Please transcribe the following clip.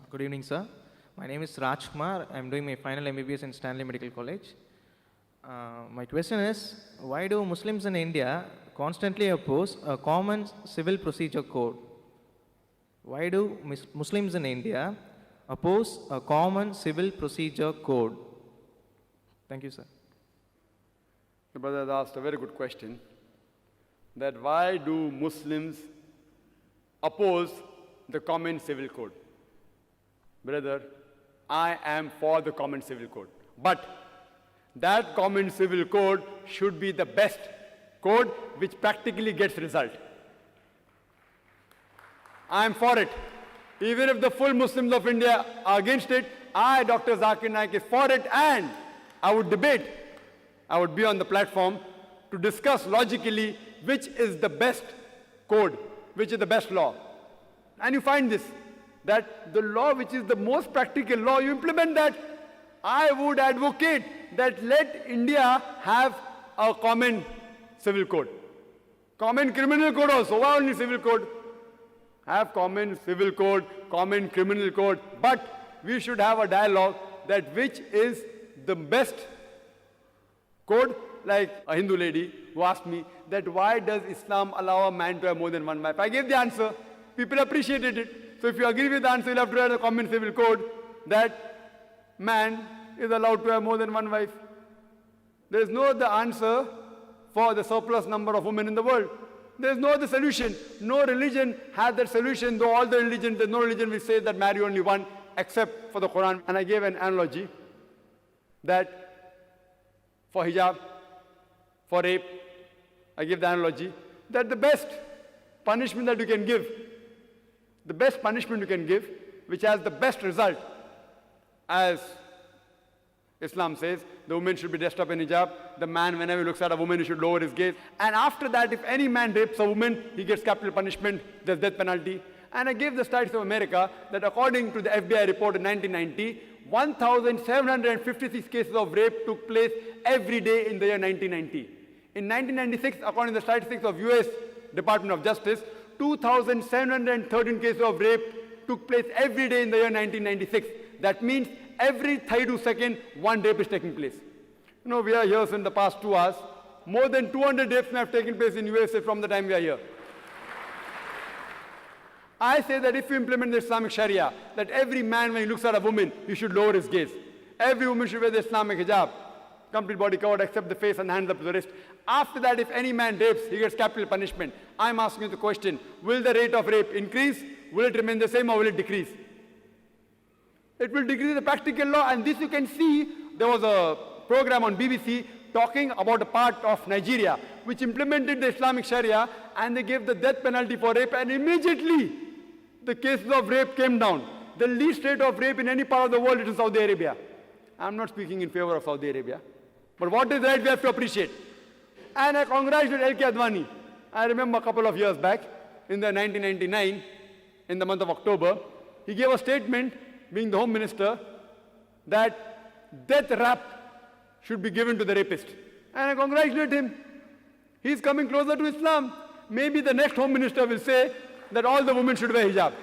Good evening, sir. My name is Raj Kumar. I'm doing my final MBBS in Stanley Medical College. My question is, why do Muslims in India constantly oppose a common civil procedure code? Why do Muslims in India oppose a common civil procedure code? Thank you, sir. The brother has asked a very good question, that why do Muslims oppose the common civil code? Brother, I am for the common civil code. But that common civil code should be the best code which practically gets result. I am for it. Even if the full Muslims of India are against it, I, Dr. Zakir Naik, is for it, and I would debate. I would be on the platform to discuss logically which is the best code, which is the best law. And you find this, that the law which is the most practical law, you implement that. I would advocate that let India have a common civil code. Common criminal code also, why only civil code? Have common civil code, common criminal code, but we should have a dialogue that which is the best code. Like a Hindu lady who asked me that why does Islam allow a man to have more than one wife? I gave the answer. People appreciated it. So if you agree with the answer, you'll have to write a common civil code that man is allowed to have more than one wife. There is no other answer for the surplus number of women in the world. There is no other solution. No religion has that solution, though all the religions, there's no religion which says that marry only one, except for the Quran. And I gave an analogy that for hijab, for rape, I give the analogy that the best punishment that you can give, the best punishment you can give, which has the best result, as Islam says, the woman should be dressed up in hijab, the man, whenever he looks at a woman, he should lower his gaze. And after that, if any man rapes a woman, he gets capital punishment, there's death penalty. And I gave the stats of America that according to the FBI report in 1990, 1,756 cases of rape took place every day in the year 1990. In 1996, according to the statistics of US Department of Justice, 2,713 cases of rape took place every day in the year 1996. That means every 32 seconds, one rape is taking place. You know, we are here since the past 2 hours. More than 200 rapes have taken place in USA from the time we are here. I say that if you implement the Islamic Sharia, that every man, when he looks at a woman, he should lower his gaze. Every woman should wear the Islamic hijab, complete body covered except the face and hands up to the wrist. After that, if any man rapes, he gets capital punishment. I'm asking you the question, will the rate of rape increase? Will it remain the same or will it decrease? It will decrease the practical law, and this you can see. There was a program on BBC talking about a part of Nigeria which implemented the Islamic Sharia, and they gave the death penalty for rape, and immediately the cases of rape came down. The least rate of rape in any part of the world is in Saudi Arabia. I'm not speaking in favor of Saudi Arabia, but what is right we have to appreciate. And I congratulate L.K. Advani. I remember a couple of years back, in the 1999, in the month of October, he gave a statement, being the Home Minister, that death rap should be given to the rapist. And I congratulate him. He's coming closer to Islam. Maybe the next Home Minister will say that all the women should wear hijab.